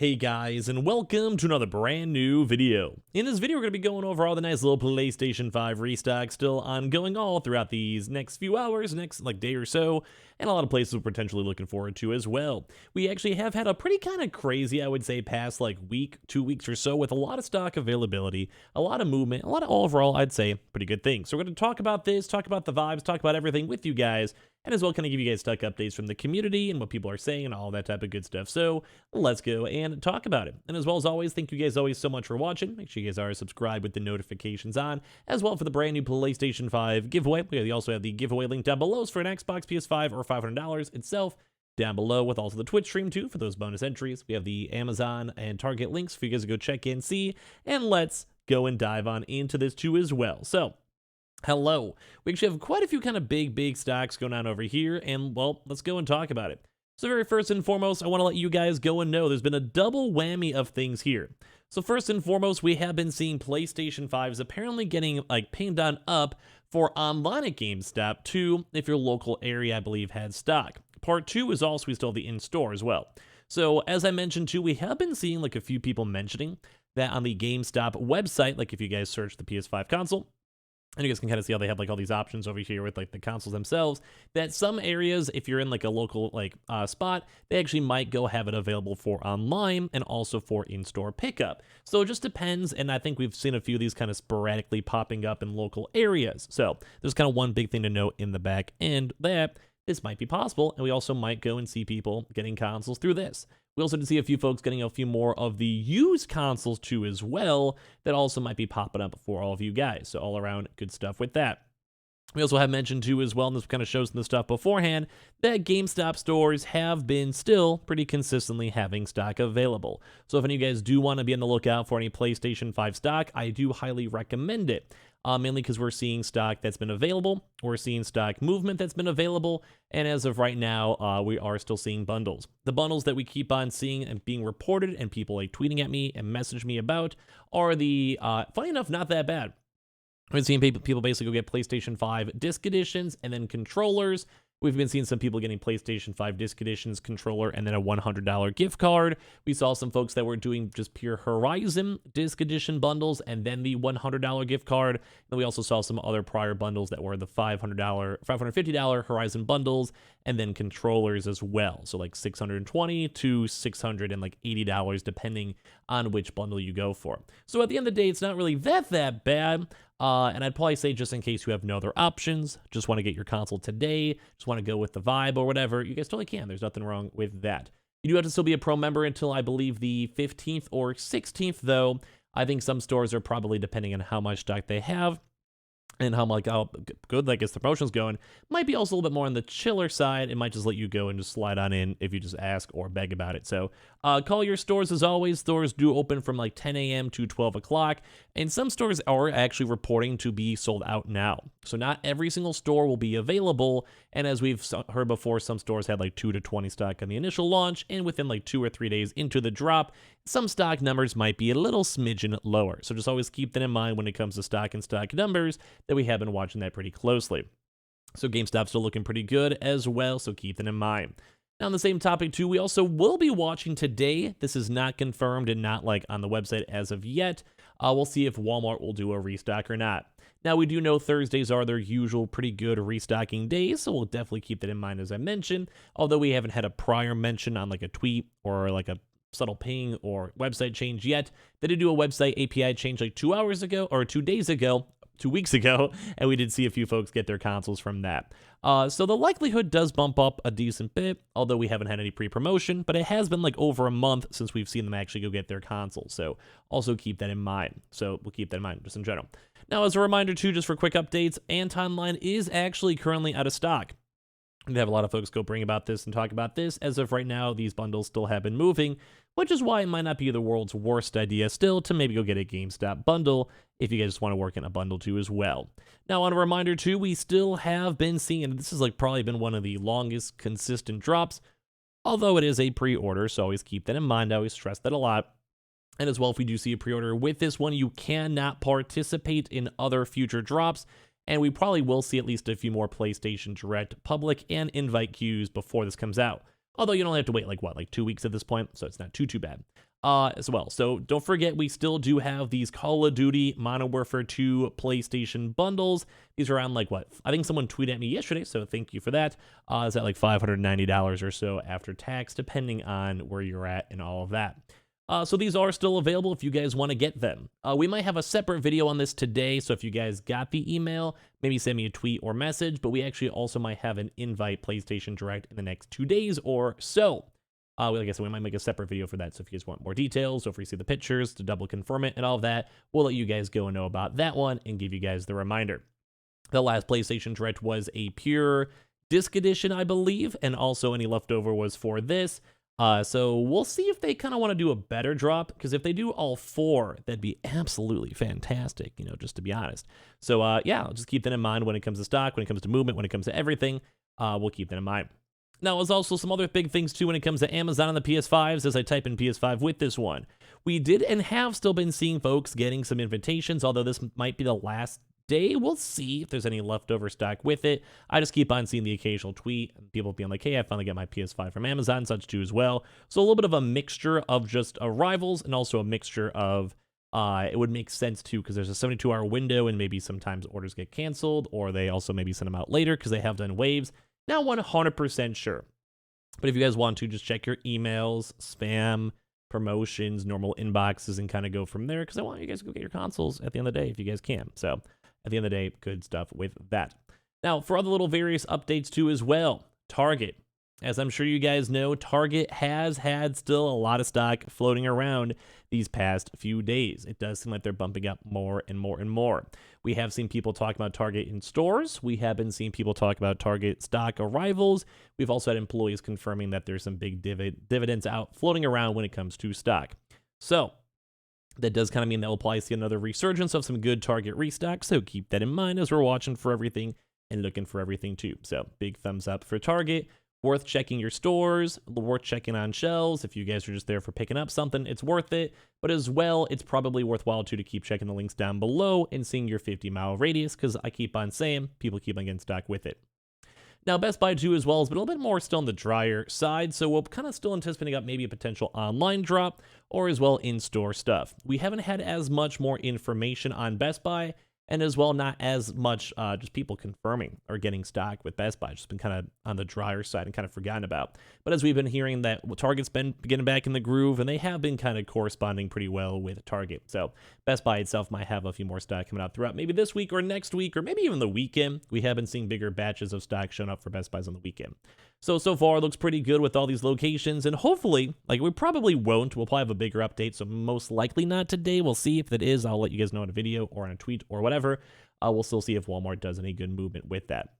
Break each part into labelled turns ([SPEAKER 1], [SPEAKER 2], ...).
[SPEAKER 1] Hey guys, and welcome to another brand new video. In this video, we're going to be going over all the nice little PlayStation 5 restocks still ongoing all throughout these next few hours, next day or so, and a lot of places we're potentially looking forward to as well. We actually have had a pretty kind of crazy, I would say, past week, 2 weeks or so with a lot of stock availability, a lot of movement, a lot of overall, I'd say, pretty good things. So we're going to talk about this, talk about the vibes, talk about everything with you guys, and as well kind of give you guys stock updates from the community and what people are saying and all that type of good stuff. So let's go and talk about it. And as well as always, thank you guys always so much for watching. Make sure you guys are subscribed with the notifications on, as well for the brand new PlayStation 5 giveaway. We also have the giveaway link down below for an Xbox, PS5, or $500 itself down below, with also the Twitch stream too for those bonus entries. We have the Amazon and Target links for you guys to go check in, see, and let's go and dive on into this too as well. So hello. We actually have quite a few kind of big stocks going on over here, and well, let's go and talk about it. So very first and foremost, I want to let you guys go and know there's been a double whammy of things here. So first and foremost, we have been seeing PlayStation 5s apparently getting pinned on up for online at GameStop too, if your local area, I believe, had stock. Part 2 is also we still have the in-store as well. So as I mentioned too, we have been seeing a few people mentioning that on the GameStop website, if you guys search the PS5 console, and you guys can kind of see how they have all these options over here with the consoles themselves, that some areas, if you're in a local spot, they actually might go have it available for online and also for in-store pickup. So it just depends, and I think we've seen a few of these kind of sporadically popping up in local areas. So there's kind of one big thing to note in the back end, that this might be possible, and we also might go and see people getting consoles through this. We also did see a few folks getting a few more of the used consoles too as well, that also might be popping up for all of you guys. So all around good stuff with that. We also have mentioned too as well, and this kind of shows in the stuff beforehand, that GameStop stores have been still pretty consistently having stock available. So if any of you guys do want to be on the lookout for any PlayStation 5 stock, I do highly recommend it. Mainly because we're seeing stock that's been available, we're seeing stock movement that's been available, and as of right now, we are still seeing bundles. The bundles that we keep on seeing and being reported, and people tweeting at me and message me about, are the, funny enough, not that bad. We've been seeing people basically go get PlayStation 5 disc editions and then controllers. We've been seeing some people getting PlayStation 5 disc editions, controller, and then a $100 gift card. We saw some folks that were doing just pure Horizon disc edition bundles and then the $100 gift card. And we also saw some other prior bundles that were the $550 Horizon bundles and then controllers as well. So $620 to $680 depending on which bundle you go for. So at the end of the day, it's not really that bad. And I'd probably say, just in case you have no other options, just want to get your console today, just want to go with the vibe or whatever, you guys totally can. There's nothing wrong with that. You do have to still be a pro member until I believe the 15th or 16th, though. I think some stores are probably, depending on how much stock they have and how good the promotion's going, might be also a little bit more on the chiller side. It might just let you go and just slide on in if you just ask or beg about it. So call your stores as always. Stores do open from 10 a.m. to 12 o'clock, and some stores are actually reporting to be sold out now. So not every single store will be available, and as we've heard before, some stores had 2 to 20 stock on the initial launch, and within 2 or 3 days into the drop, some stock numbers might be a little smidgen lower. So just always keep that in mind when it comes to stock and stock numbers, that we have been watching that pretty closely. So GameStop's still looking pretty good as well, so keep that in mind. Now on the same topic too, we also will be watching today. This is not confirmed and not on the website as of yet. We'll see if Walmart will do a restock or not. Now we do know Thursdays are their usual pretty good restocking days, so we'll definitely keep that in mind as I mentioned. Although we haven't had a prior mention on a tweet or a subtle ping or website change yet. They did do a website API change 2 hours ago, or 2 days ago, 2 weeks ago, and we did see a few folks get their consoles from that. So the likelihood does bump up a decent bit, although we haven't had any pre-promotion, but it has been over a month since we've seen them actually go get their consoles, so also keep that in mind. So we'll keep that in mind just in general. Now as a reminder too, just for quick updates, Antonline is actually currently out of stock. We have a lot of folks go bring about this and talk about this. As of right now, these bundles still have been moving, which is why it might not be the world's worst idea still to maybe go get a GameStop bundle if you guys just want to work in a bundle too as well. Now, on a reminder too, we still have been seeing, and this has probably been one of the longest consistent drops, although it is a pre-order, so always keep that in mind. I always stress that a lot. And as well, if we do see a pre-order with this one, you cannot participate in other future drops. And we probably will see at least a few more PlayStation Direct public and invite queues before this comes out. Although you don't have to wait 2 weeks at this point, so it's not too bad. as well. So don't forget, we still do have these Call of Duty Modern Warfare 2 PlayStation bundles. These are around like what? I think someone tweeted at me yesterday, so thank you for that. It's at like $590 or so after tax, depending on where you're at and all of that. So these are still available if you guys want to get them. We might have a separate video on this today, so if you guys got the email, maybe send me a tweet or message, but we actually also might have an invite PlayStation Direct in the next 2 days or so. Like I said, we might make a separate video for that, so if you guys want more details, or if you see the pictures to double confirm it and all of that, we'll let you guys go and know about that one and give you guys the reminder. The last PlayStation Direct was a pure disc edition, I believe, and also any leftover was for this. So we'll see if they kind of want to do a better drop, because if they do all 4, that'd be absolutely fantastic, you know, just to be honest. So yeah, I'll just keep that in mind when it comes to stock, when it comes to movement, when it comes to everything. We'll keep that in mind. Now, there's also some other big things, too, when it comes to Amazon and the PS5s, as I type in PS5 with this one. We did and have still been seeing folks getting some invitations, although this might be the last day. We'll see if there's any leftover stock with it. I just keep on seeing the occasional tweet, and people being like, hey, I finally got my PS5 from Amazon, such too as well. So a little bit of a mixture of just arrivals and also a mixture of it would make sense, too, because there's a 72-hour window, and maybe sometimes orders get canceled, or they also maybe send them out later because they have done waves. Not 100% sure, but if you guys want to, just check your emails, spam, promotions, normal inboxes, and kind of go from there, because I want you guys to go get your consoles at the end of the day if you guys can. So at the end of the day, good stuff with that. Now, for other little various updates too as well, Target. As I'm sure you guys know, Target has had still a lot of stock floating around these past few days. It does seem like they're bumping up more and more and more. We have seen people talk about Target in stores. We have been seeing people talk about Target stock arrivals. We've also had employees confirming that there's some big dividends out floating around when it comes to stock. So that does kind of mean that we'll probably see another resurgence of some good Target restock. So keep that in mind as we're watching for everything and looking for everything too. So big thumbs up for Target. Worth checking your stores, worth checking on shelves. If you guys are just there for picking up something, it's worth it. But as well, it's probably worthwhile too to keep checking the links down below and seeing your 50-mile radius, because I keep on saying people keep on getting stuck with it. Now, Best Buy too as well has been a little bit more still on the drier side, so we're kind of still anticipating up maybe a potential online drop or as well in-store stuff. We haven't had as much more information on Best Buy, and as well not as much just people confirming or getting stock with Best Buy. Just been kind of on the drier side and kind of forgotten about. But as we've been hearing that Target's been getting back in the groove, and they have been kind of corresponding pretty well with Target. So Best Buy itself might have a few more stock coming out throughout maybe this week or next week, or maybe even the weekend. We have been seeing bigger batches of stock showing up for Best Buys on the weekend. So far it looks pretty good with all these locations, and hopefully, like we probably won't, we'll probably have a bigger update, so most likely not today. We'll see if it is. I'll let you guys know in a video or on a tweet or whatever. We'll still see if Walmart does any good movement with that.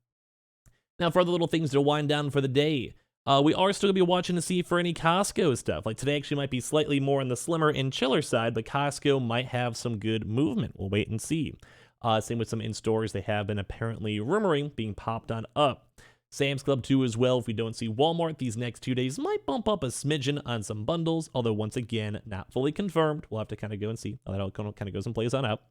[SPEAKER 1] Now, for other little things to wind down for the day, we are still going to be watching to see for any Costco stuff. Like today actually might be slightly more on the slimmer and chiller side, but Costco might have some good movement. We'll wait and see. Same with some in-stores. They have been apparently rumoring being popped on up. Sam's Club too as well. If we don't see Walmart these next 2 days, might bump up a smidgen on some bundles, although once again, not fully confirmed. We'll have to kind of go and see how that all kind of goes and plays on out.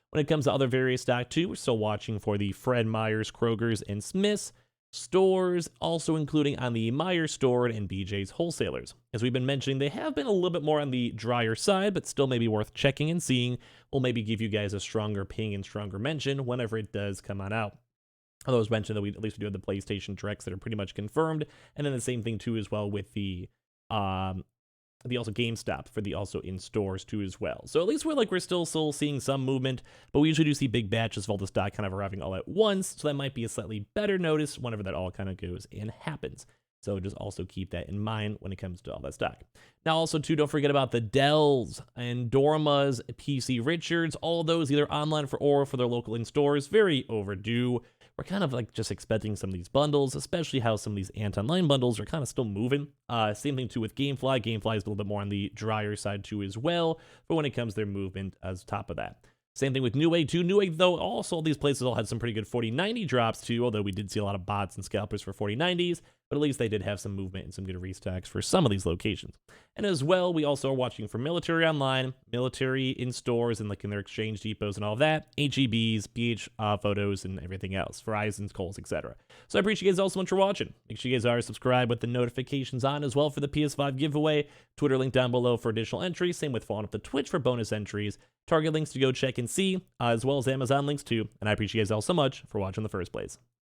[SPEAKER 1] When it comes to other various stock too, we're still watching for the Fred Meyer's, Kroger's, and Smith's stores, also including on the Meijer store and BJ's wholesalers. As we've been mentioning, they have been a little bit more on the drier side, but still maybe worth checking and seeing. We'll maybe give you guys a stronger ping and stronger mention whenever it does come on out. Although it was mentioned that we at least do have the PlayStation Directs that are pretty much confirmed, and then the same thing too as well with the also Gamestop for the also in stores too as well. So at least we're still seeing some movement, but we usually do see big batches of all the stock kind of arriving all at once, so that might be a slightly better notice whenever that all kind of goes and happens. So just also keep that in mind when it comes to all that stock. Now also too, don't forget about the Dells and Dormas, PC Richards, all those either online or for their local in stores. Very overdue. We're kind of like just expecting some of these bundles, especially how some of these Antonline bundles are kind of still moving. Same thing too with Gamefly. Gamefly is a little bit more on the drier side too as well, but when it comes to their movement as top of that. Same thing with Newegg too. Newegg, though, also these places all had some pretty good 4090 drops too, although we did see a lot of bots and scalpers for 4090s. but at least they did have some movement and some good restocks for some of these locations. And as well, we also are watching for military online, military in stores and like in their exchange depots and all that, HEBs, PH photos, and everything else, Verizon's, Kohl's, etc. So I appreciate you guys all so much for watching. Make sure you guys are subscribed with the notifications on as well for the PS5 giveaway. Twitter link down below for additional entries. Same with following up the Twitch for bonus entries. Target links to go check and see, as well as Amazon links too. And I appreciate you guys all so much for watching in the first place.